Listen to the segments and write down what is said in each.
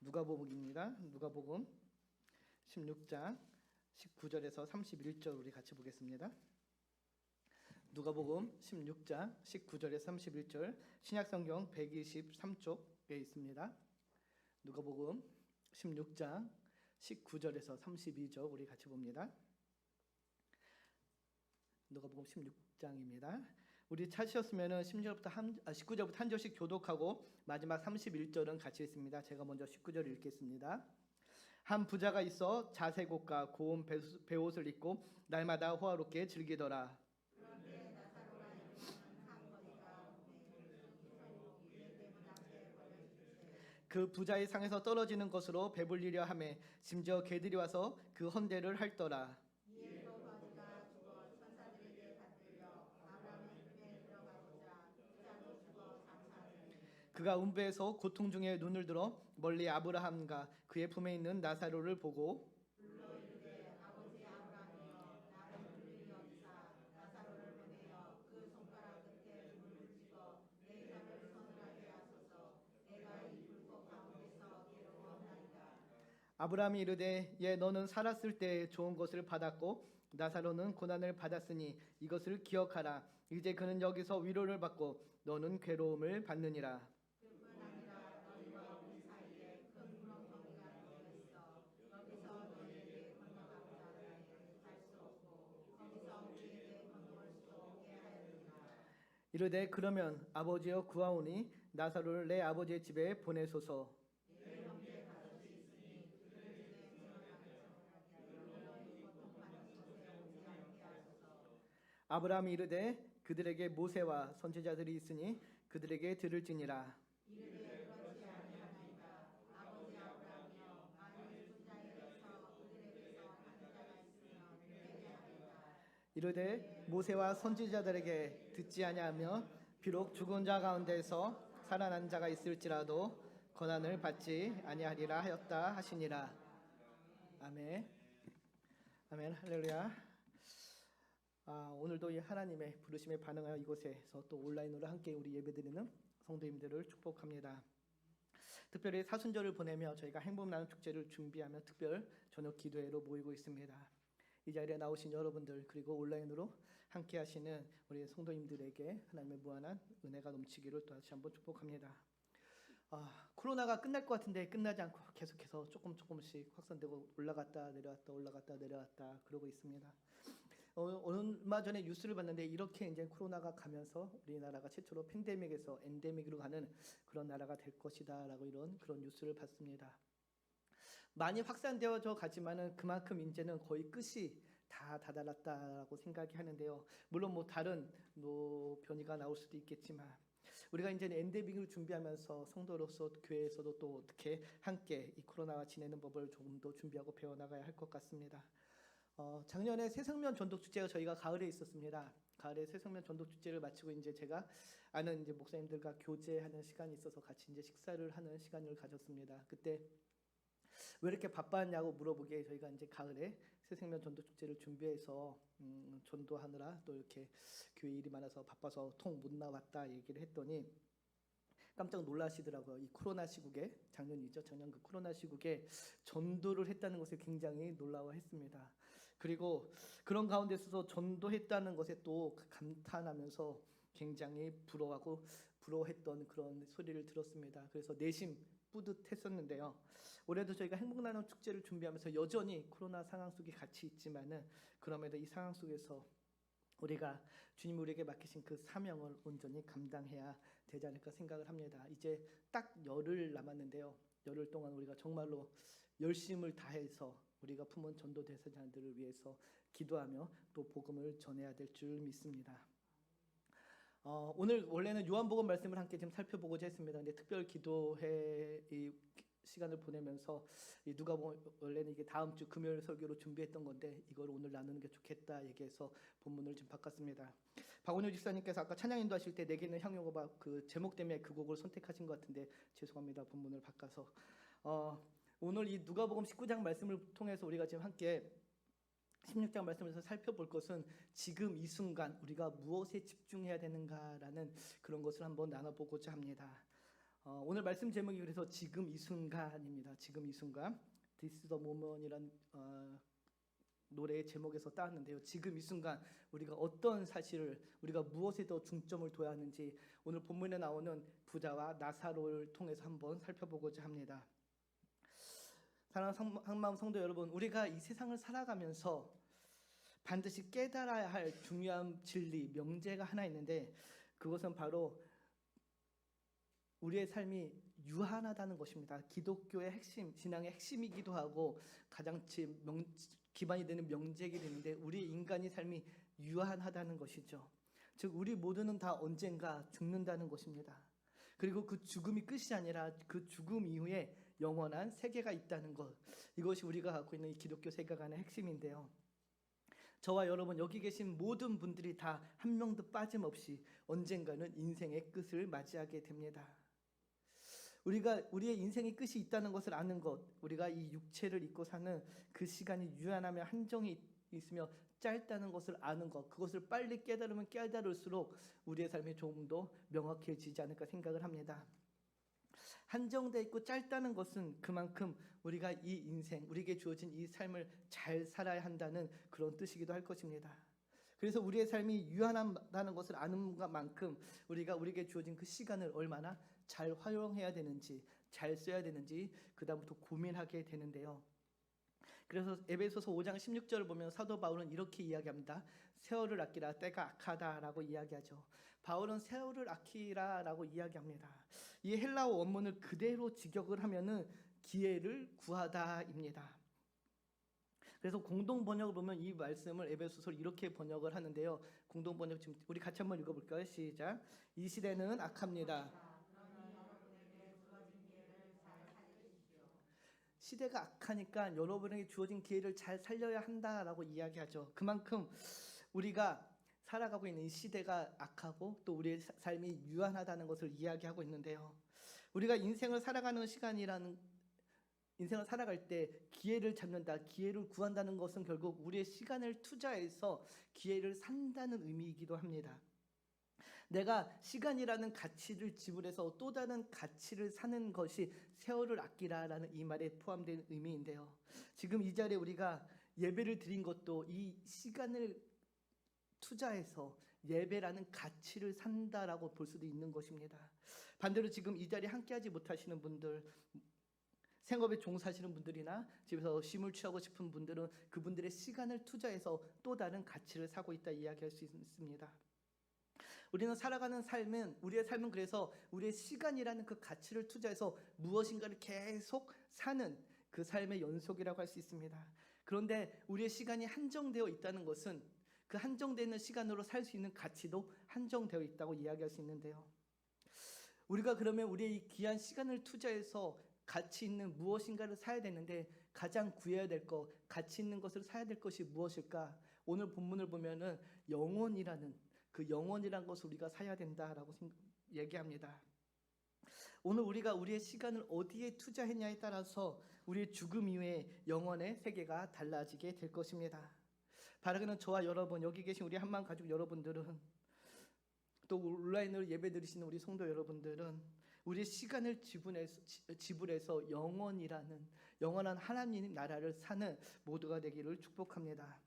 누가복음입니다. 누가복음 16장 19절에서 31절 우리 같이 보겠습니다. 누가복음 16장 19절에서 31절 신약성경 123쪽에 있습니다. 누가복음 16장 19절에서 32절 우리 같이 봅니다. 누가복음 16장입니다. 우리 찾으셨으면 19절부터 한 절씩 교독하고 마지막 31절은 같이 있습니다. 제가 먼저 19절 읽겠습니다. 한 부자가 있어 자색옷과 고운 베옷을 입고 날마다 호화롭게 즐기더라. 그 부자의 상에서 떨어지는 것으로 배불리려 하매 심지어 개들이 와서 그 헌대를 핥더라. 그가 음부에서 고통 중에 눈을 들어 멀리 아브라함과 그의 품에 있는 나사로를 보고 아브라함이 이르되 예 너는 살았을 때 좋은 것을 받았고 나사로는 고난을 받았으니 이것을 기억하라. 이제 그는 여기서 위로를 받고 너는 괴로움을 받느니라. 이르되 그러면 아버지여 구하오니 나사로를 내 아버지의 집에 보내소서. 아브라함이 이르되 그들에게 모세와 선지자들이 있으니 그들에게 들을지니라. 이르되 모세와 선지자들에게 듣지 아니하며 비록 죽은 자 가운데서 살아난 자가 있을지라도 고난을 받지 아니하리라 하였다 하시니라. 아멘. 아멘. 할렐루야. 오늘도 이 하나님의 부르심에 반응하여 이곳에서 또 온라인으로 함께 우리 예배드리는 성도님들을 축복합니다. 특별히 사순절을 보내며 저희가 행복 나눔 축제를 준비하며 특별 저녁 기도회로 모이고 있습니다. 이 자리에 나오신 여러분들 그리고 온라인으로 함께 하시는 우리 성도님들에게 하나님의 무한한 은혜가 넘치기를 또 다시 한번 축복합니다. 코로나가 끝날 것 같은데 끝나지 않고 계속해서 조금씩 확산되고 올라갔다 내려왔다 그러고 있습니다. 얼마 전에 뉴스를 봤는데 이렇게 이제 코로나가 가면서 우리나라가 최초로 팬데믹에서 엔데믹으로 가는 그런 나라가 될 것이다라고 그런 뉴스를 봤습니다. 많이 확산되어져 가지만은 그만큼 이제는 거의 끝이 다 다다랐다라고 생각이 하는데요. 물론 다른 변이가 나올 수도 있겠지만 우리가 이제 엔데믹을 준비하면서 성도로서 교회에서도 또 어떻게 함께 이 코로나와 지내는 법을 조금 더 준비하고 배워나가야 할 것 같습니다. 작년에 새생명 전도축제가 저희가 가을에 있었습니다. 가을에 새생명 전도축제를 마치고 이제 제가 아는 이제 목사님들과 교제하는 시간이 있어서 같이 이제 식사를 하는 시간을 가졌습니다. 그때 왜 이렇게 바빴냐고 물어보기에 저희가 이제 가을에 새생명 전도축제를 준비해서 전도하느라 또 이렇게 교회 일이 많아서 바빠서 통 못 나왔다 얘기를 했더니 깜짝 놀라시더라고요. 이 코로나 시국에 작년 그 코로나 시국에 전도를 했다는 것에 굉장히 놀라워했습니다. 그리고 그런 가운데 있어서 전도했다는 것에 또 감탄하면서 굉장히 부러워했던 그런 소리를 들었습니다. 그래서 내심 뿌듯했었는데요. 올해도 저희가 행복나눔 축제를 준비하면서 여전히 코로나 상황 속에 같이 있지만은 그럼에도 이 상황 속에서 우리가 주님 우리에게 맡기신 그 사명을 온전히 감당해야 되지 않을까 생각을 합니다. 이제 딱 열흘 남았는데요. 열흘 동안 우리가 정말로 열심을 다해서 우리가 품은 전도 대상자들을 위해서 기도하며 또 복음을 전해야 될 줄 믿습니다. 오늘 원래는 요한복음 말씀을 함께 좀 살펴보고자 했습니다. 근데 특별 기도회 이 시간을 보내면서 누가복음 원래는 이게 다음 주 금요일 설교로 준비했던 건데 이걸 오늘 나누는 게 좋겠다 얘기해서 본문을 좀 바꿨습니다. 박원효 집사님께서 아까 찬양 인도하실 때 내게는 향유가 그 제목 때문에 그 곡을 선택하신 것 같은데 죄송합니다. 본문을 바꿔서 오늘 이 누가복음 19장 말씀을 통해서 우리가 지금 함께 16장 말씀에서 살펴볼 것은 지금 이 순간 우리가 무엇에 집중해야 되는가라는 그런 것을 한번 나눠보고자 합니다. 오늘 말씀 제목이 그래서 지금 이 순간입니다. 지금 이 순간. This is the moment이란 노래의 제목에서 따왔는데요. 지금 이 순간 우리가 어떤 사실을, 우리가 무엇에 더 중점을 둬야 하는지 오늘 본문에 나오는 부자와 나사로를 통해서 한번 살펴보고자 합니다. 사랑하는 한마음 성도 여러분, 우리가 이 세상을 살아가면서 반드시 깨달아야 할 중요한 진리, 명제가 하나 있는데, 그것은 바로 우리의 삶이 유한하다는 것입니다. 기독교의 핵심, 신앙의 핵심이기도 하고 가장 기반이 되는 명제이기 되는데, 우리 인간의 삶이 유한하다는 것이죠. 즉 우리 모두는 다 언젠가 죽는다는 것입니다. 그리고 그 죽음이 끝이 아니라 그 죽음 이후에 영원한 세계가 있다는 것, 이것이 우리가 갖고 있는 이 기독교 세계관의 핵심인데요. 저와 여러분, 여기 계신 모든 분들이 다 한 명도 빠짐없이 언젠가는 인생의 끝을 맞이하게 됩니다. 우리의 인생의 끝이 있다는 것을 아는 것, 우리가 이 육체를 입고 사는 그 시간이 유한하며 한정이 있으며 짧다는 것을 아는 것, 그것을 빨리 깨달으면 깨달을수록 우리의 삶이 조금 더 명확해지지 않을까 생각을 합니다. 한정되어 있고 짧다는 것은 그만큼 우리가 이 인생, 우리에게 주어진 이 삶을 잘 살아야 한다는 그런 뜻이기도 할 것입니다. 그래서 우리의 삶이 유한하다는 것을 아는 것만큼 우리가 우리에게 주어진 그 시간을 얼마나 잘 활용해야 되는지, 잘 써야 되는지 그 다음부터 고민하게 되는데요. 그래서 에베소서 5장 16절을 보면 사도 바울은 이렇게 이야기합니다. 세월을 아끼라, 때가 악하다라고 이야기하죠. 바울은 세월을 아끼라라고 이야기합니다. 이 헬라어 원문을 그대로 직역을 하면은 기회를 구하다입니다. 그래서 공동 번역을 보면 이 말씀을 에베소서를 이렇게 번역을 하는데요. 공동 번역 지금 우리 같이 한번 읽어볼까요? 시작. 이 시대는 악합니다. 시대가 악하니까 여러분에게 주어진 기회를 잘 살려야 한다라고 이야기하죠. 그만큼 우리가 살아가고 있는 이 시대가 악하고 또 우리의 삶이 유한하다는 것을 이야기하고 있는데요. 우리가 인생을 살아가는 인생을 살아갈 때 기회를 잡는다, 기회를 구한다는 것은 결국 우리의 시간을 투자해서 기회를 산다는 의미이기도 합니다. 내가 시간이라는 가치를 지불해서 또 다른 가치를 사는 것이 세월을 아끼라라는 이 말에 포함된 의미인데요. 지금 이 자리에 우리가 예배를 드린 것도 이 시간을 투자해서 예배라는 가치를 산다라고 볼 수도 있는 것입니다. 반대로 지금 이 자리에 함께하지 못하시는 분들, 생업에 종사하시는 분들이나 집에서 쉼을 취하고 싶은 분들은 그분들의 시간을 투자해서 또 다른 가치를 사고 있다 이야기할 수 있습니다. 우리는 살아가는 삶은, 우리의 삶은 그래서 우리의 시간이라는 그 가치를 투자해서 무엇인가를 계속 사는 그 삶의 연속이라고 할 수 있습니다. 그런데 우리의 시간이 한정되어 있다는 것은 그 한정되는 시간으로 살 수 있는 가치도 한정되어 있다고 이야기할 수 있는데요. 우리가 그러면 우리의 이 귀한 시간을 투자해서 가치 있는 무엇인가를 사야 되는데 가장 구해야 될 것, 가치 있는 것을 사야 될 것이 무엇일까? 오늘 본문을 보면은 영혼이라는 그 영혼이란 것을 우리가 사야 된다라고 얘기합니다. 오늘 우리가 우리의 시간을 어디에 투자했냐에 따라서 우리의 죽음 이후에 영혼의 세계가 달라지게 될 것입니다. 바라기는 저와 여러분, 여기 계신 우리 한마음 가족 여러분들은, 또 온라인으로 예배 드리시는 우리 성도 여러분들은 우리의 시간을 지불해서 영원한 하나님 나라를 사는 모두가 되기를 축복합니다.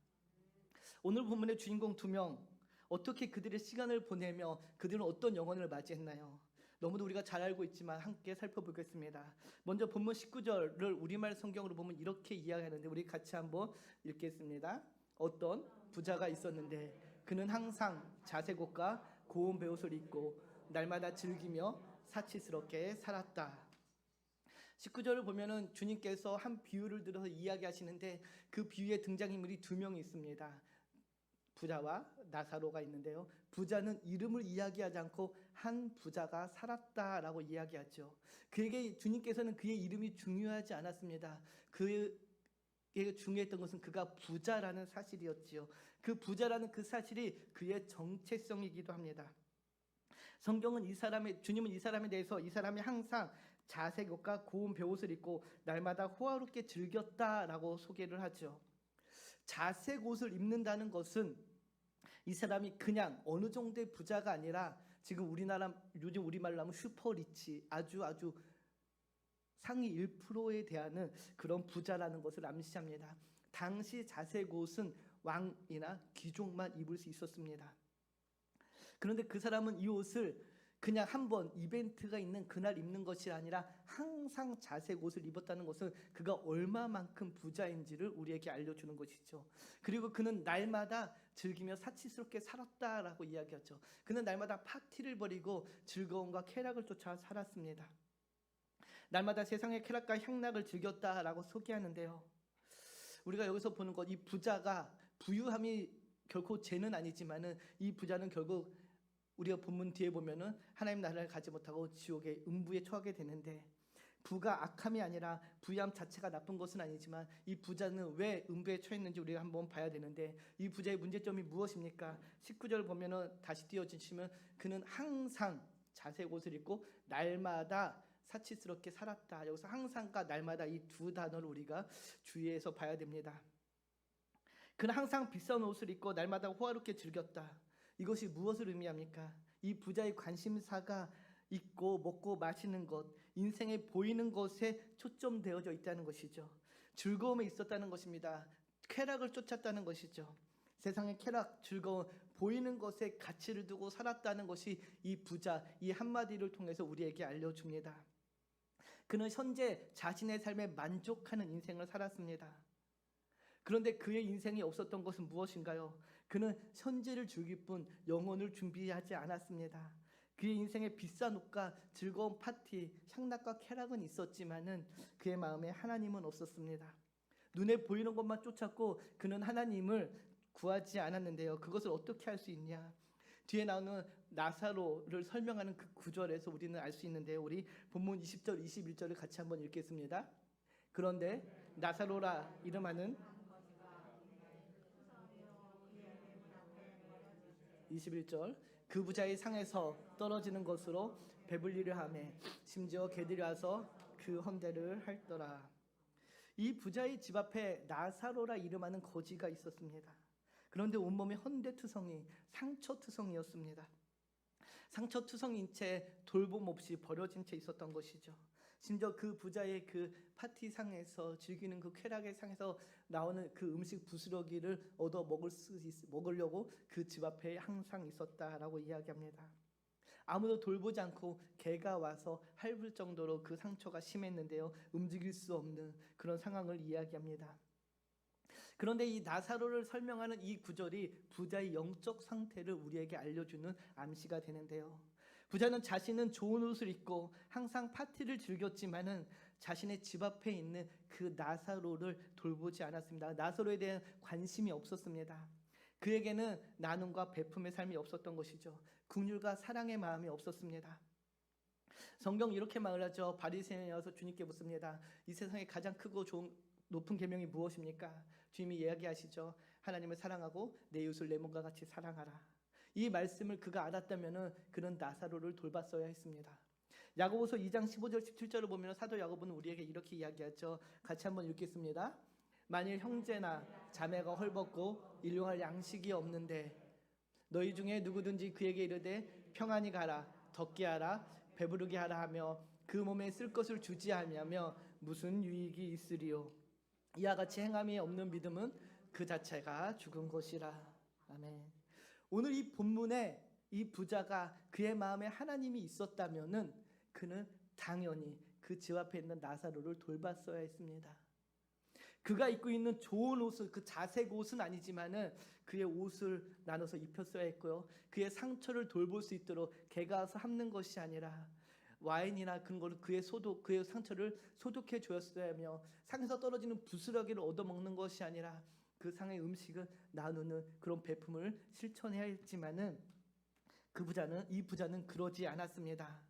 오늘 본문의 주인공 2명, 어떻게 그들의 시간을 보내며 그들은 어떤 영혼을 맞이했나요? 너무도 우리가 잘 알고 있지만 함께 살펴보겠습니다. 먼저 본문 19절을 우리말 성경으로 보면 이렇게 이야기하는데 우리 같이 한번 읽겠습니다. 어떤 부자가 있었는데 그는 항상 자색옷과 고운 베옷을 입고 날마다 즐기며 사치스럽게 살았다. 19절을 보면은 주님께서 한 비유를 들어서 이야기하시는데 그 비유의 등장인물이 2명이 있습니다. 부자와 나사로가 있는데요. 부자는 이름을 이야기하지 않고 한 부자가 살았다라고 이야기하죠. 그에게 주님께서는 그의 이름이 중요하지 않았습니다. 그에게 중요했던 것은 그가 부자라는 사실이었지요. 그 부자라는 그 사실이 그의 정체성이기도 합니다. 성경은 주님은 이 사람에 대해서 이 사람이 항상 자색옷과 고운 베옷을 입고 날마다 호화롭게 즐겼다라고 소개를 하죠. 자색옷을 입는다는 것은 이 사람이 그냥 어느 정도의 부자가 아니라 지금 요즘 우리말로 하면 슈퍼리치, 아주 상위 1%에 대한 그런 부자라는 것을 암시합니다. 당시 자색 옷은 왕이나 귀족만 입을 수 있었습니다. 그런데 그 사람은 이 옷을 그냥 한번 이벤트가 있는 그날 입는 것이 아니라 항상 자색 옷을 입었다는 것은 그가 얼마만큼 부자인지를 우리에게 알려주는 것이죠. 그리고 그는 날마다 즐기며 사치스럽게 살았다라고 이야기하죠. 그는 날마다 파티를 벌이고 즐거움과 쾌락을 쫓아 살았습니다. 날마다 세상의 쾌락과 향락을 즐겼다라고 소개하는데요. 우리가 여기서 보는 것, 이 부자가 부유함이 결코 죄는 아니지만은 이 부자는 결국 우리가 본문 뒤에 보면은 하나님 나라를 가지 못하고 지옥의 음부에 처하게 되는데, 부가 악함이 아니라 부유함 자체가 나쁜 것은 아니지만 이 부자는 왜 음부에 처했는지 우리가 한번 봐야 되는데, 이 부자의 문제점이 무엇입니까? 19절 보면은 다시 띄워주시면 그는 항상 자색 옷을 입고 날마다 사치스럽게 살았다. 여기서 항상과 날마다 이 두 단어를 우리가 주의해서 봐야 됩니다. 그는 항상 비싼 옷을 입고 날마다 호화롭게 즐겼다. 이것이 무엇을 의미합니까? 이 부자의 관심사가 있고 먹고 마시는 것, 인생에 보이는 것에 초점되어져 있다는 것이죠. 즐거움에 있었다는 것입니다. 쾌락을 쫓았다는 것이죠. 세상의 쾌락, 즐거움, 보이는 것에 가치를 두고 살았다는 것이 이 부자, 이 한마디를 통해서 우리에게 알려줍니다. 그는 현재 자신의 삶에 만족하는 인생을 살았습니다. 그런데 그의 인생이 없었던 것은 무엇인가요? 그는 현재를 즐길 뿐 영혼을 준비하지 않았습니다. 그의 인생에 비싼 옷과 즐거운 파티, 향락과 쾌락은 있었지만은 그의 마음에 하나님은 없었습니다. 눈에 보이는 것만 쫓았고 그는 하나님을 구하지 않았는데요. 그것을 어떻게 할 수 있냐? 뒤에 나오는 나사로를 설명하는 그 구절에서 우리는 알 수 있는데요. 우리 본문 20절, 21절을 같이 한번 읽겠습니다. 그런데 나사로라 이름하는 21절, 그 부자의 상에서 떨어지는 것으로 배불리려 하매 심지어 개들이 와서 그 헌대를 할더라. 이 부자의 집 앞에 나사로라 이름하는 거지가 있었습니다. 그런데 온몸이 헌대투성이, 상처투성이었습니다. 상처투성인 채 돌봄 없이 버려진 채 있었던 것이죠. 심지어 그 부자의 그 파티상에서 즐기는 그 쾌락의 상에서 나오는 그 음식 부스러기를 얻어 먹으려고 그 집 앞에 항상 있었다라고 이야기합니다. 아무도 돌보지 않고 개가 와서 핥을 정도로 그 상처가 심했는데요. 움직일 수 없는 그런 상황을 이야기합니다. 그런데 이 나사로를 설명하는 이 구절이 부자의 영적 상태를 우리에게 알려주는 암시가 되는데요. 부자는 자신은 좋은 옷을 입고 항상 파티를 즐겼지만은 자신의 집 앞에 있는 그 나사로를 돌보지 않았습니다. 나사로에 대한 관심이 없었습니다. 그에게는 나눔과 베품의 삶이 없었던 것이죠. 긍휼과 사랑의 마음이 없었습니다. 성경 이렇게 말하죠. 바리새인이 와서 주님께 묻습니다. 이 세상에 가장 크고 높은 계명이 무엇입니까? 주님이 이야기하시죠. 하나님을 사랑하고 내 이웃을 내 몸과 같이 사랑하라. 이 말씀을 그가 알았다면 그는 나사로를 돌봤어야 했습니다. 야고보서 2장 15절 17절을 보면 사도 야고보는 우리에게 이렇게 이야기하죠. 같이 한번 읽겠습니다. 만일 형제나 자매가 헐벗고 일용할 양식이 없는데 너희 중에 누구든지 그에게 이르되 평안히 가라, 덥게 하라, 배부르게 하라 하며 그 몸에 쓸 것을 주지 아니하며 무슨 유익이 있으리요. 이와 같이 행함이 없는 믿음은 그 자체가 죽은 것이라. 아멘. 오늘 이 본문에 이 부자가 그의 마음에 하나님이 있었다면은 그는 당연히 그 집 앞에 있는 나사로를 돌봤어야 했습니다. 그가 입고 있는 좋은 옷을, 그 자색 옷은 아니지만은 그의 옷을 나눠서 입혔어야 했고요. 그의 상처를 돌볼 수 있도록 개가 와서 핥는 것이 아니라 와인이나 그런 걸로 그의 상처를 소독해 주었어야 하며, 상에서 떨어지는 부스러기를 얻어먹는 것이 아니라 그 상의 음식을 나누는 그런 베품을 실천해야 했지만은 이 부자는 그러지 않았습니다.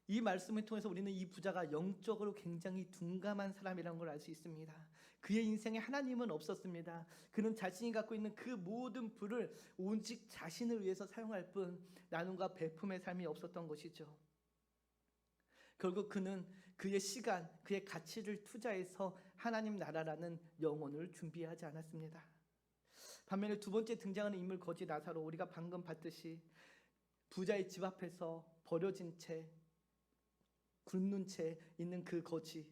이 말씀을 통해서 우리는 이 부자가 영적으로 굉장히 둔감한 사람이라는 걸 알 수 있습니다. 그의 인생에 하나님은 없었습니다. 그는 자신이 갖고 있는 그 모든 부를 오직 자신을 위해서 사용할 뿐 나눔과 베품의 삶이 없었던 것이죠. 결국 그는 그의 시간, 그의 가치를 투자해서 하나님 나라라는 영혼을 준비하지 않았습니다. 반면에 두 번째 등장하는 인물 거지 나사로, 우리가 방금 봤듯이 부자의 집 앞에서 버려진 채 굶는 채 있는 그 거지,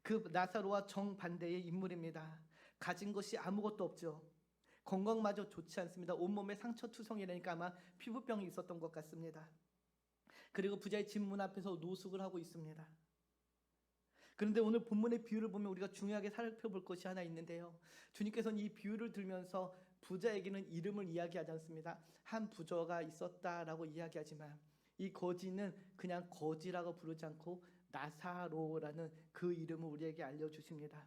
그 나사로와 정반대의 인물입니다. 가진 것이 아무것도 없죠. 건강마저 좋지 않습니다. 온몸에 상처투성이라니까 아마 피부병이 있었던 것 같습니다. 그리고 부자의 집 문 앞에서 노숙을 하고 있습니다. 그런데 오늘 본문의 비유를 보면 우리가 중요하게 살펴볼 것이 하나 있는데요. 주님께서는 이 비유를 들면서 부자에게는 이름을 이야기하지 않습니다. 한 부자가 있었다라고 이야기하지만 이 거지는 그냥 거지라고 부르지 않고 나사로라는 그 이름을 우리에게 알려주십니다.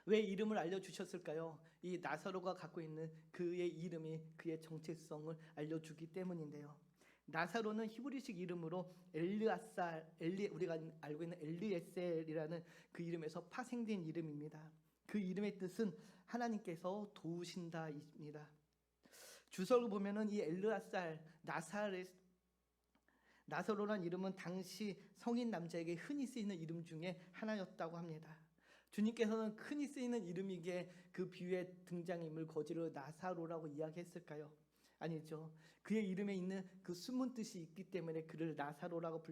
왜 이름을 알려주셨을까요? 이 나사로가 갖고 있는 그의 이름이 그의 정체성을 알려주기 때문인데요. 나사로는 히브리식 이름으로 우리가 알고 있는 엘리에셀이라는 그 이름에서 파생된 이름입니다. 그 이름의 뜻은 하나님께서 도우신다입니다. 주석을 보면은 이 나사로란 이름은 당시 성인 남자에게 흔히 쓰이는 이름 중에 하나였다고 합니다. 주님께서는 흔히 쓰이는 이름이기에 그 비유의 등장인물 거지를 나사로라고 이야기했을까요? 아니죠. 그의 이름에 있는 그 숨은 뜻이 있기 때문에 그를 나사로라고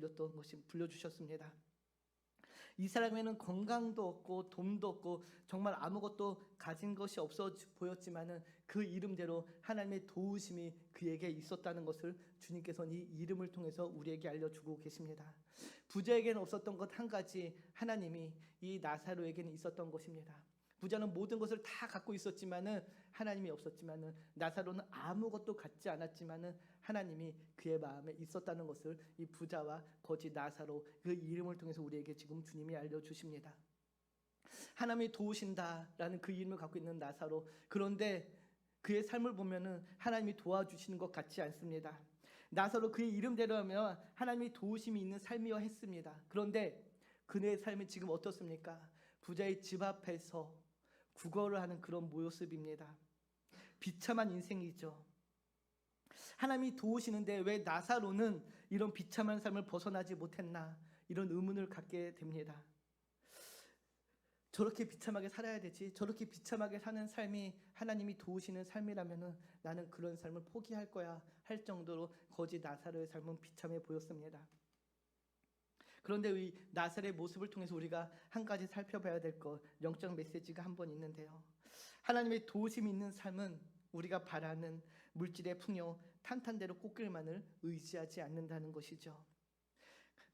불러주셨습니다. 이 사람에는 건강도 없고 돈도 없고 정말 아무것도 가진 것이 없어 보였지만은 그 이름대로 하나님의 도우심이 그에게 있었다는 것을 주님께서는 이 이름을 통해서 우리에게 알려주고 계십니다. 부자에게는 없었던 것 한 가지, 하나님이 이 나사로에게는 있었던 것입니다. 부자는 모든 것을 다 갖고 있었지만은 하나님이 없었지만은 나사로는 아무것도 갖지 않았지만은 하나님이 그의 마음에 있었다는 것을 이 부자와 거지 나사로 그 이름을 통해서 우리에게 지금 주님이 알려주십니다. 하나님이 도우신다라는 그 이름을 갖고 있는 나사로, 그런데 그의 삶을 보면은 하나님이 도와주시는 것 같지 않습니다. 나사로 그의 이름대로라면 하나님이 도우심이 있는 삶이어 했습니다. 그런데 그의 삶이 지금 어떻습니까? 부자의 집 앞에서 구걸을 하는 그런 모습입니다. 비참한 인생이죠. 하나님이 도우시는데 왜 나사로는 이런 비참한 삶을 벗어나지 못했나, 이런 의문을 갖게 됩니다. 저렇게 비참하게 살아야 되지, 저렇게 비참하게 사는 삶이 하나님이 도우시는 삶이라면 나는 그런 삶을 포기할 거야 할 정도로 거지 나사로의 삶은 비참해 보였습니다. 그런데 이 나사로의 모습을 통해서 우리가 한 가지 살펴봐야 될 것, 영적 메시지가 한 번 있는데요. 하나님의 도우심이 있는 삶은 우리가 바라는 물질의 풍요, 탄탄대로 꽃길만을 의지하지 않는다는 것이죠.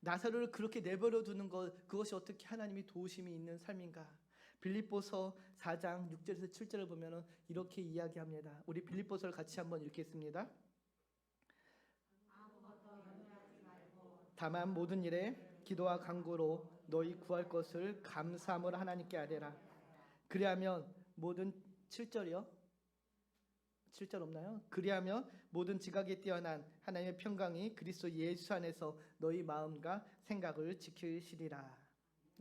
나사로를 그렇게 내버려 두는 것, 그것이 어떻게 하나님이 도우심이 있는 삶인가? 빌립보서 4장 6절에서 7절을 보면 이렇게 이야기합니다. 우리 빌립보서를 같이 한번 읽겠습니다. 다만 모든 일에 기도와 간구로 너희 구할 것을 감사함으로 하나님께 아뢰라. 그리하면 모든 7절이요? 7절 없나요? 그리하면 모든 지각에 뛰어난 하나님의 평강이 그리스도 예수 안에서 너희 마음과 생각을 지키시리라.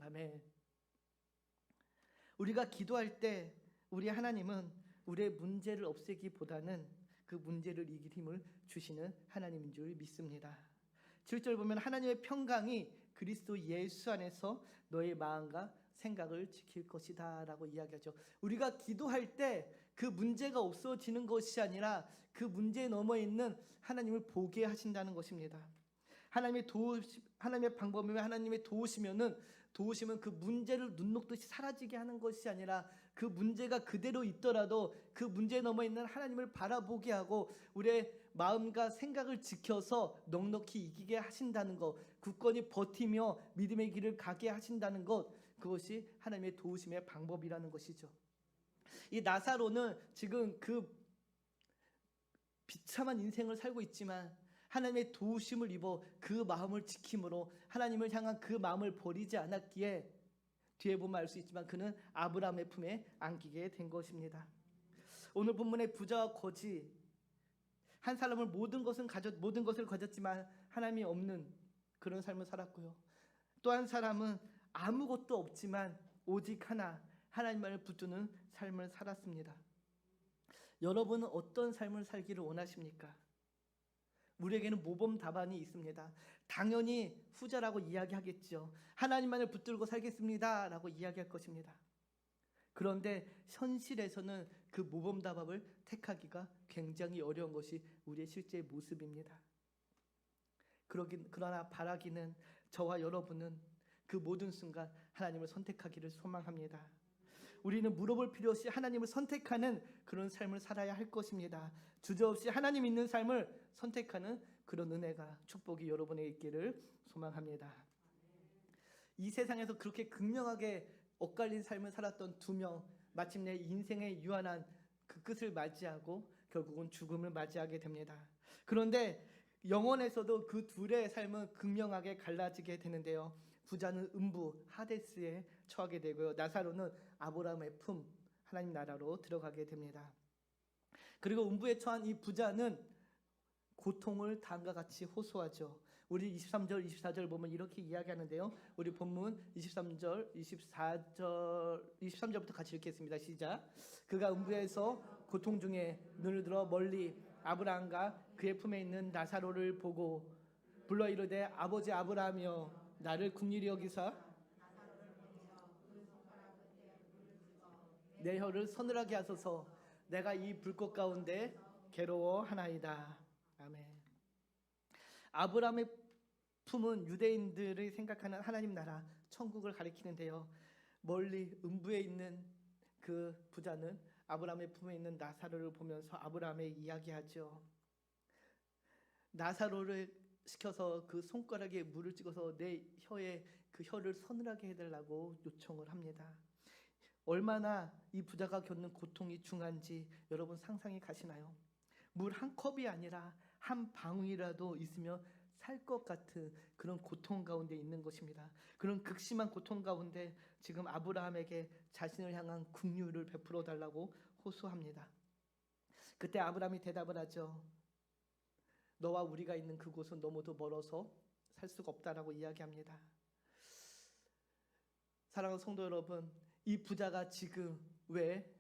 아멘. 우리가 기도할 때 우리 하나님은 우리의 문제를 없애기보다는 그 문제를 이길 힘을 주시는 하나님인 줄 믿습니다. 7절 보면 하나님의 평강이 그리스도 예수 안에서 너의 마음과 생각을 지킬 것이다 라고 이야기하죠. 우리가 기도할 때 그 문제가 없어지는 것이 아니라 그 문제에 넘어 있는 하나님을 보게 하신다는 것입니다. 하나님의 방법이면 하나님의 도우심은 그 문제를 눈 녹듯이 사라지게 하는 것이 아니라 그 문제가 그대로 있더라도 그 문제에 넘어 있는 하나님을 바라보게 하고 우리의 마음과 생각을 지켜서 넉넉히 이기게 하신다는 것, 굳건히 버티며 믿음의 길을 가게 하신다는 것, 그것이 하나님의 도우심의 방법이라는 것이죠. 이 나사로는 지금 그 비참한 인생을 살고 있지만 하나님의 도우심을 입어 그 마음을 지킴으로 하나님을 향한 그 마음을 버리지 않았기에 뒤에 보면 알 수 있지만 그는 아브라함의 품에 안기게 된 것입니다. 오늘 본문의 부자와 거지, 한 사람은 모든 것을 가졌지만 하나님이 없는 그런 삶을 살았고요. 또 한 사람은 아무것도 없지만 오직 하나, 하나님만을 붙드는 삶을 살았습니다. 여러분은 어떤 삶을 살기를 원하십니까? 우리에게는 모범 답안이 있습니다. 당연히 후자라고 이야기하겠죠. 하나님만을 붙들고 살겠습니다 라고 이야기할 것입니다. 그런데 현실에서는 그 모범 답안을 택하기가 굉장히 어려운 것이 우리의 실제 모습입니다. 그러나 바라기는 저와 여러분은 그 모든 순간 하나님을 선택하기를 소망합니다. 우리는 물어볼 필요 없이 하나님을 선택하는 그런 삶을 살아야 할 것입니다. 주저없이 하나님 있는 삶을 선택하는 그런 은혜가, 축복이 여러분에게 있기를 소망합니다. 이 세상에서 그렇게 극명하게 엇갈린 삶을 살았던 두 명, 마침내 인생의 유한한 그 끝을 맞이하고 결국은 죽음을 맞이하게 됩니다. 그런데 영혼에서도 그 둘의 삶은 극명하게 갈라지게 되는데요. 부자는 음부 하데스에 처하게 되고요. 나사로는 아브라함의 품, 하나님 나라로 들어가게 됩니다. 그리고 음부에 처한 이 부자는 고통을 다음과 같이 호소하죠. 우리 23절, 24절 보면 이렇게 이야기하는데요. 우리 본문 23절, 23절부터 같이 읽겠습니다. 시작. 그가 음부에서 고통 중에 눈을 들어 멀리 아브라함과 그의 품에 있는 나사로를 보고 불러 이르되 아버지 아브라함이여 나를 긍휼히 여기사 내 혀를 서늘하게 하소서. 내가 이 불꽃 가운데 괴로워하나이다. 아멘. 아브라함의 품은 유대인들이 생각하는 하나님 나라 천국을 가리키는데요. 멀리 음부에 있는 그 부자는 아브라함의 품에 있는 나사로를 보면서 아브라함의 이야기하죠. 나사로를 시켜서 그 손가락에 물을 찍어서 내 혀에 그 혀를 서늘하게 해달라고 요청을 합니다. 얼마나 이 부자가 겪는 고통이 중한지 여러분 상상이 가시나요? 물 한 컵이 아니라 한 방울이라도 있으면 살 것 같은 그런 고통 가운데 있는 것입니다. 그런 극심한 고통 가운데 지금 아브라함에게 자신을 향한 긍휼을 베풀어 달라고 호소합니다. 그때 아브라함이 대답을 하죠. 너와 우리가 있는 그곳은 너무도 멀어서 살 수가 없다라고 이야기합니다. 사랑하는 성도 여러분, 이 부자가 지금 왜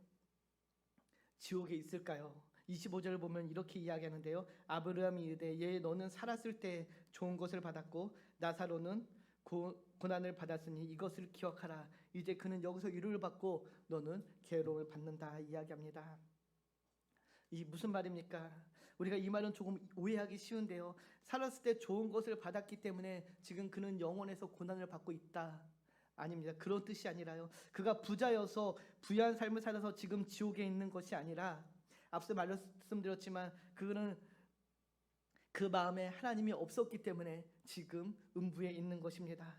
지옥에 있을까요? 25절을 보면 이렇게 이야기하는데요. 아브라함이 이르되 예 너는 살았을 때 좋은 것을 받았고 나사로는 고난을 받았으니 이것을 기억하라. 이제 그는 여기서 위로를 받고 너는 괴로움을 받는다 이야기합니다. 이 무슨 말입니까? 우리가 이 말은 조금 오해하기 쉬운데요. 살았을 때 좋은 것을 받았기 때문에 지금 그는 영혼에서 고난을 받고 있다. 아닙니다. 그런 뜻이 아니라요. 그가 부자여서 부유한 삶을 살아서 지금 지옥에 있는 것이 아니라 앞서 말씀드렸지만 그는 그 마음에 하나님이 없었기 때문에 지금 음부에 있는 것입니다.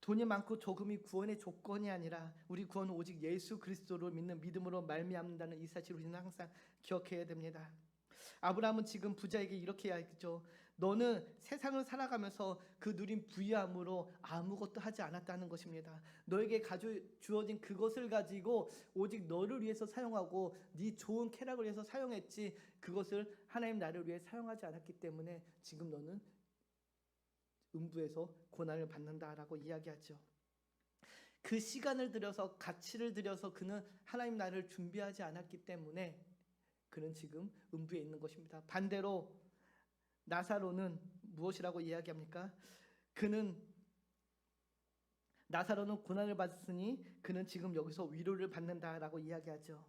돈이 많고 적음이 구원의 조건이 아니라 우리 구원은 오직 예수 그리스도를 믿는 믿음으로 말미암는다는 이 사실을 우리는 항상 기억해야 됩니다. 아브라함은 지금 부자에게 이렇게 이야기했죠. 너는 세상을 살아가면서 그 누린 부유함으로 아무것도 하지 않았다는 것입니다. 너에게 주어진 그것을 가지고 오직 너를 위해서 사용하고 네 좋은 쾌락을 위해서 사용했지 그것을 하나님 나를 위해 사용하지 않았기 때문에 지금 너는 음부에서 고난을 받는다라고 이야기하죠. 그 시간을 들여서 가치를 들여서 그는 하나님 나라를 준비하지 않았기 때문에 그는 지금 음부에 있는 것입니다. 반대로 나사로는 무엇이라고 이야기합니까? 나사로는 고난을 받았으니 그는 지금 여기서 위로를 받는다라고 이야기하죠.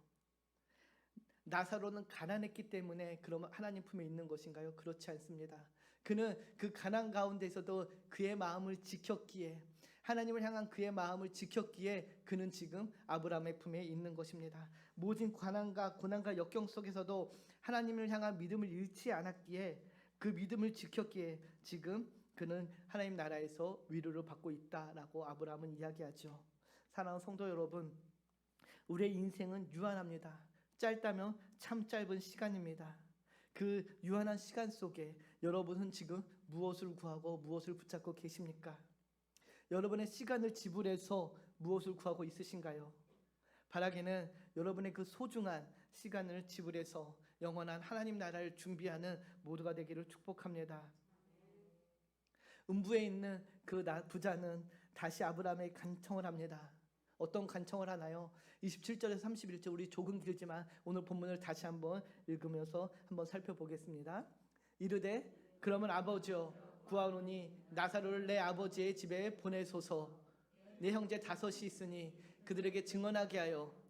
나사로는 가난했기 때문에 그러면 하나님 품에 있는 것인가요? 그렇지 않습니다. 그는 그 가난 가운데서도 그의 마음을 지켰기에 하나님을 향한 그의 마음을 지켰기에 그는 지금 아브라함의 품에 있는 것입니다. 모든 가난과 고난과 역경 속에서도 하나님을 향한 믿음을 잃지 않았기에 그 믿음을 지켰기에 지금 그는 하나님 나라에서 위로를 받고 있다라고 아브라함은 이야기하죠. 사랑하는 성도 여러분, 우리의 인생은 유한합니다. 짧다면 참 짧은 시간입니다. 그 유한한 시간 속에 여러분은 지금 무엇을 구하고 무엇을 붙잡고 계십니까? 여러분의 시간을 지불해서 무엇을 구하고 있으신가요? 바라기는 여러분의 그 소중한 시간을 지불해서 영원한 하나님 나라를 준비하는 모두가 되기를 축복합니다. 음부에 있는 그 부자는 다시 아브라함에 간청을 합니다. 어떤 간청을 하나요? 27절에서 31절 우리 조금 길지만 오늘 본문을 다시 한번 읽으면서 한번 살펴보겠습니다. 이르되 그러면 아버지여 구하노니 나사로를 내 아버지의 집에 보내소서. 내 형제 5이 있으니 그들에게 증언하게 하여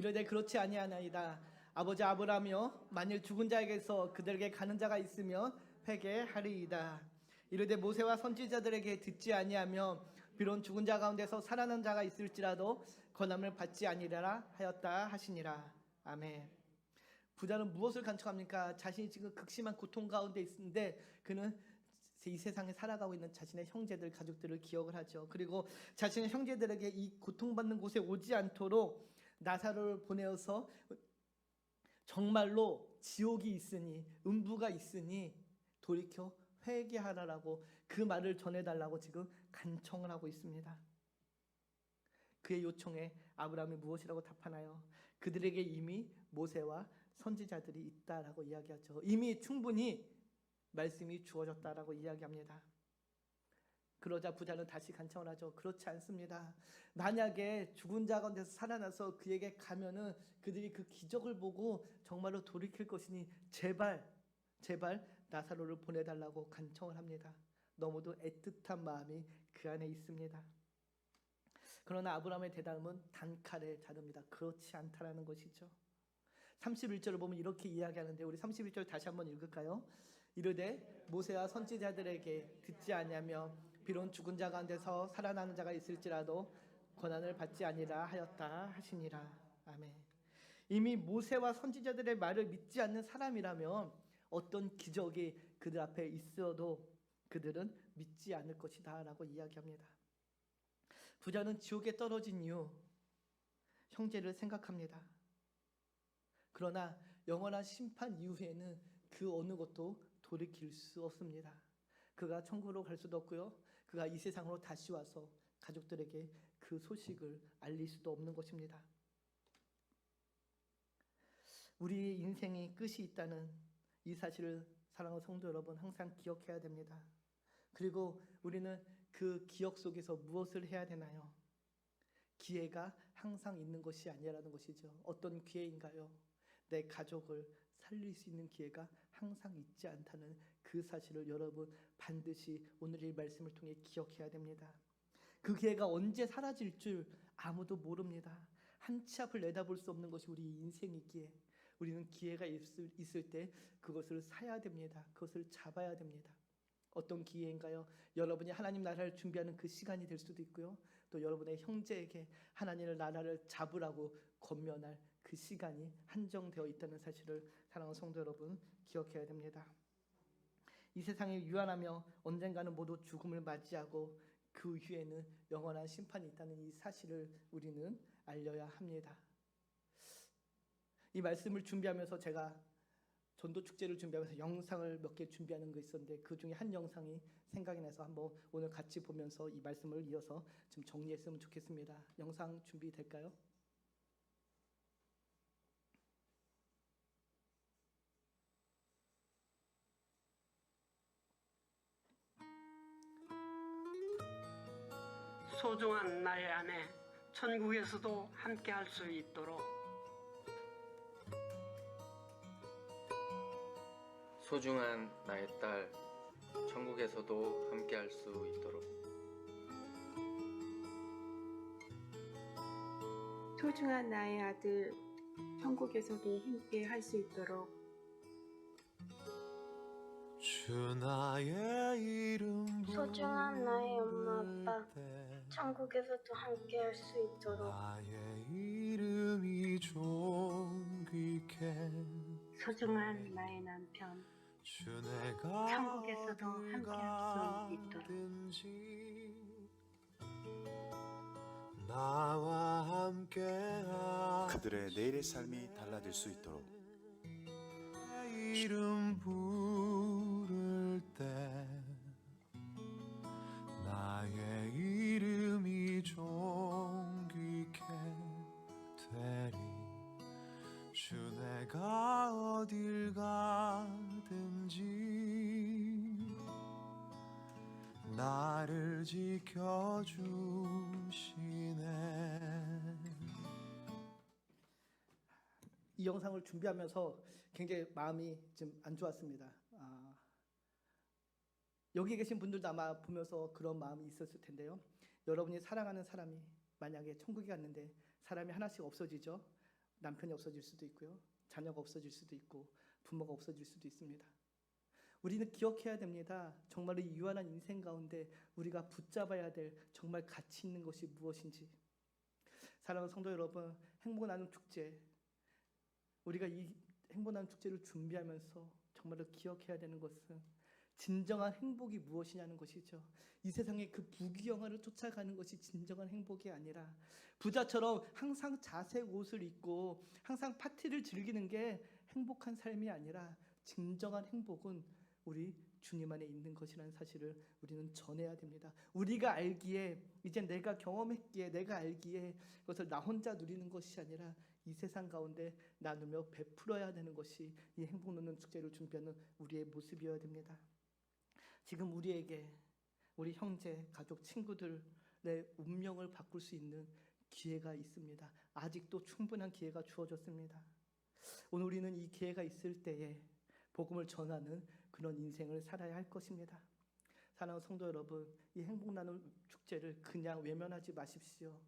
이르되 그렇지 아니하나이다. 아버지 아브라함이여 만일 죽은 자에게서 그들에게 가는 자가 있으면 회개하리이다. 이르되 모세와 선지자들에게 듣지 아니하며 비록 죽은 자 가운데서 살아난 자가 있을지라도 권함을 받지 아니하리라 하였다 하시니라. 아멘. 부자는 무엇을 간청합니까? 자신이 지금 극심한 고통 가운데 있는데 그는 이 세상에 살아가고 있는 자신의 형제들, 가족들을 기억을 하죠. 그리고 자신의 형제들에게 이 고통받는 곳에 오지 않도록 나사로를 보내어서 정말로 지옥이 있으니, 음부가 있으니 돌이켜 회개하라라고 그 말을 전해달라고 지금 간청을 하고 있습니다. 그의 요청에 아브라함이 무엇이라고 답하나요? 그들에게 이미 모세와 선지자들이 있다라고 이야기하죠. 이미 충분히 말씀이 주어졌다라고 이야기합니다. 그러자 부자는 다시 간청을 하죠. 그렇지 않습니다. 만약에 죽은 자 가운데서 살아나서 그에게 가면은 그들이 그 기적을 보고 정말로 돌이킬 것이니 제발 나사로를 보내달라고 간청을 합니다. 너무도 애틋한 마음이 그 안에 있습니다. 그러나 아브라함의 대답은 단칼에 다릅니다. 그렇지 않다라는 것이죠. 31절을 보면 이렇게 이야기하는데 우리 31절 다시 한번 읽을까요? 이르되 모세와 선지자들에게 듣지 아니하며 비록 죽은 자 가운데서 살아나는 자가 있을지라도 권한을 받지 아니라 하였다 하시니라. 아멘. 이미 모세와 선지자들의 말을 믿지 않는 사람이라면 어떤 기적이 그들 앞에 있어도 그들은 믿지 않을 것이다 라고 이야기합니다. 부자는 지옥에 떨어진 이후 형제를 생각합니다. 그러나 영원한 심판 이후에는 그 어느 것도 돌이킬 수 없습니다. 그가 천국으로 갈 수도 없고요. 그가 이 세상으로 다시 와서 가족들에게 그 소식을 알릴 수도 없는 것입니다. 우리의 인생이 끝이 있다는 이 사실을 사랑하는 성도 여러분 항상 기억해야 됩니다. 그리고 우리는 그 기억 속에서 무엇을 해야 되나요? 기회가 항상 있는 것이 아니라는 것이죠. 어떤 기회인가요? 내 가족을 살릴 수 있는 기회가 항상 있지 않다는 그 사실을 여러분 반드시 오늘 이 말씀을 통해 기억해야 됩니다. 그 기회가 언제 사라질 줄 아무도 모릅니다. 한 치 앞을 내다볼 수 없는 것이 우리 인생이기에 우리는 기회가 있을 때 그것을 사야 됩니다. 그것을 잡아야 됩니다. 어떤 기회인가요? 여러분이 하나님 나라를 준비하는 그 시간이 될 수도 있고요. 또 여러분의 형제에게 하나님의 나라를 잡으라고 권면할 그 시간이 한정되어 있다는 사실을 사랑하는 성도 여러분 기억해야 됩니다. 이 세상에 유한하며 언젠가는 모두 죽음을 맞이하고 그 후에는 영원한 심판이 있다는 이 사실을 우리는 알려야 합니다. 이 말씀을 준비하면서 제가 전도 축제를 준비하면서 영상을 몇 개 준비하는 거 있었는데 그 중에 한 영상이 생각이 나서 한번 오늘 같이 보면서 이 말씀을 이어서 좀 정리했으면 좋겠습니다. 영상 준비될까요? 소중한 나의 아내, 천국에서도 함께 할 수 있도록. 소중한 나의 딸, 천국에서도 함께 할 수 있도록. 소중한 나의 아들, 천국에서도 함께 할 수 있도록. 주 나의 이름 소중한 나의 엄마 아빠 천국에서도 함께 할 수 있도록. 나의 이름이 존귀케 소중한 나의 남편 주 내가 천국에서도 함께 할 수 있도록. 어디든지 나와 함께 그들의 내일의 삶이 달라질 수 있도록 이름 부를 때 나의 이름이 존귀케 되리. 주 내가 어딜 가든지 나를 지켜주시네. 이 영상을 준비하면서 굉장히 마음이 좀 안 좋았습니다. 여기 계신 분들도 아마 보면서 그런 마음이 있었을 텐데요. 여러분이 사랑하는 사람이 만약에 천국에 갔는데 사람이 하나씩 없어지죠. 남편이 없어질 수도 있고요. 자녀가 없어질 수도 있고 부모가 없어질 수도 있습니다. 우리는 기억해야 됩니다. 정말로 이 유한한 인생 가운데 우리가 붙잡아야 될 정말 가치 있는 것이 무엇인지. 사랑하는 성도 여러분, 행복 나눔 축제, 우리가 이 행복 나눔 축제를 준비하면서 정말로 기억해야 되는 것은 진정한 행복이 무엇이냐는 것이죠. 이 세상의 그 부귀영화를 쫓아가는 것이 진정한 행복이 아니라 부자처럼 항상 자색 옷을 입고 항상 파티를 즐기는 게 행복한 삶이 아니라 진정한 행복은 우리 주님 안에 있는 것이라는 사실을 우리는 전해야 됩니다. 우리가 알기에, 이제 내가 경험했기에, 내가 알기에 그것을 나 혼자 누리는 것이 아니라 이 세상 가운데 나누며 베풀어야 되는 것이 이 행복 나눔 축제를 준비하는 우리의 모습이어야 됩니다. 지금 우리에게 우리 형제, 가족, 친구들의 운명을 바꿀 수 있는 기회가 있습니다. 아직도 충분한 기회가 주어졌습니다. 오늘 우리는 이 기회가 있을 때에 복음을 전하는 그런 인생을 살아야 할 것입니다. 사랑하는 성도 여러분, 이 행복 나눔 축제를 그냥 외면하지 마십시오.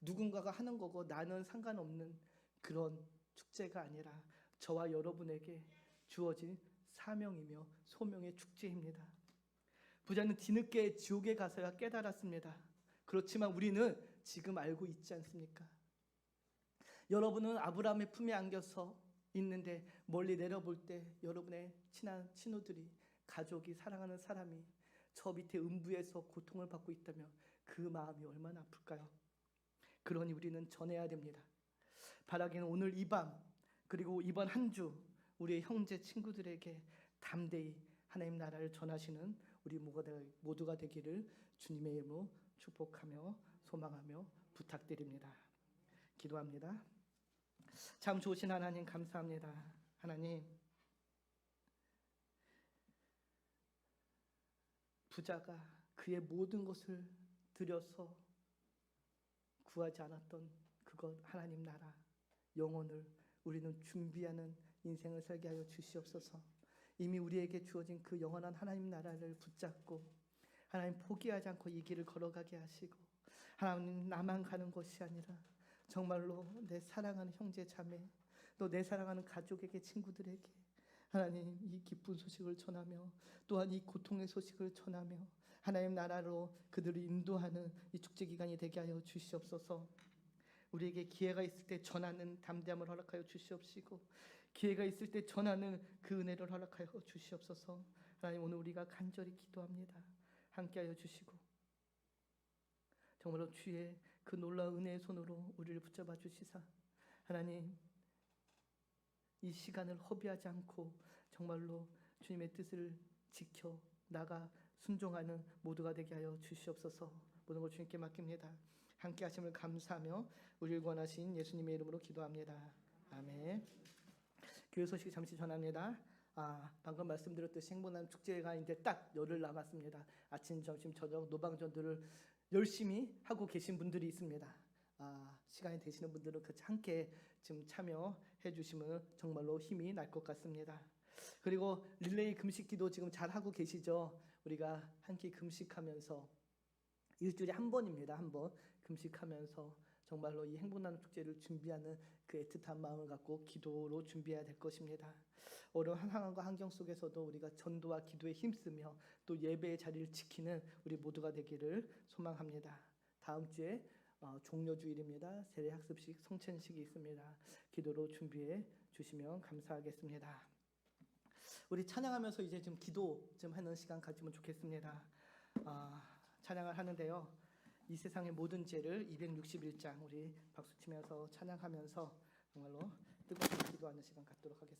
누군가가 하는 거고 나는 상관없는 그런 축제가 아니라 저와 여러분에게 주어진 사명이며 소명의 축제입니다. 부자는 뒤늦게 지옥에 가서야 깨달았습니다. 그렇지만 우리는 지금 알고 있지 않습니까? 여러분은 아브라함의 품에 안겨서 있는데 멀리 내려볼 때 여러분의 친한 친구들이, 가족이, 사랑하는 사람이 저 밑에 음부에서 고통을 받고 있다면 그 마음이 얼마나 아플까요? 그러니 우리는 전해야 됩니다. 바라기는 오늘 이 밤, 그리고 이번 한 주 우리의 형제 친구들에게 담대히 하나님 나라를 전하시는 우리 모두가 되기를 주님의 이름으로 축복하며 소망하며 부탁드립니다. 기도합니다. 참 좋으신 하나님, 감사합니다. 하나님, 부자가 그의 모든 것을 들여서 구하지 않았던 그것, 하나님 나라, 영혼을 우리는 준비하는 인생을 살게 하여 주시옵소서. 이미 우리에게 주어진 그 영원한 하나님 나라를 붙잡고 하나님 포기하지 않고 이 길을 걸어가게 하시고, 하나님 나만 가는 것이 아니라 정말로 내 사랑하는 형제 자매, 또 내 사랑하는 가족에게, 친구들에게 하나님 이 기쁜 소식을 전하며 또한 이 고통의 소식을 전하며 하나님 나라로 그들을 인도하는 이 축제 기간이 되게 하여 주시옵소서. 우리에게 기회가 있을 때 전하는 담대함을 허락하여 주시옵시고, 기회가 있을 때 전하는 그 은혜를 허락하여 주시옵소서. 하나님, 오늘 우리가 간절히 기도합니다. 함께하여 주시고 정말로 주의 그 놀라운 은혜의 손으로 우리를 붙잡아 주시사 하나님 이 시간을 허비하지 않고 정말로 주님의 뜻을 지켜 나가 순종하는 모두가 되게 하여 주시옵소서. 모든 걸 주님께 맡깁니다. 함께 하심을 감사하며 우리를 구원하신 예수님의 이름으로 기도합니다. 아멘. 교회 소식 잠시 전합니다. 방금 말씀드렸듯이 행복나눔 축제가 이제 딱 열흘 남았습니다. 아침, 점심, 저녁 노방전들을 열심히 하고 계신 분들이 있습니다. 시간이 되시는 분들은 같이 함께 좀 참여해 주시면 정말로 힘이 날 것 같습니다. 그리고 릴레이 금식기도 지금 잘 하고 계시죠? 우리가 함께 금식하면서 일주일에 한 번입니다. 한 번 금식하면서 정말로 이 행복나눔 축제를 준비하는 그 애틋한 마음을 갖고 기도로 준비해야 될 것입니다. 어려운 상황과 환경 속에서도 우리가 전도와 기도에 힘쓰며 또 예배의 자리를 지키는 우리 모두가 되기를 소망합니다. 다음 주에 종료주일입니다. 세례학습식, 성찬식이 있습니다. 기도로 준비해 주시면 감사하겠습니다. 우리 찬양하면서 이제 좀 기도 좀 하는 시간 가지면 좋겠습니다. 찬양을 하는데요. 이 세상의 모든 죄를 261장 우리 박수치면서 찬양하면서 정말로 뜨겁게 기도하는 시간 갖도록 하겠습니다.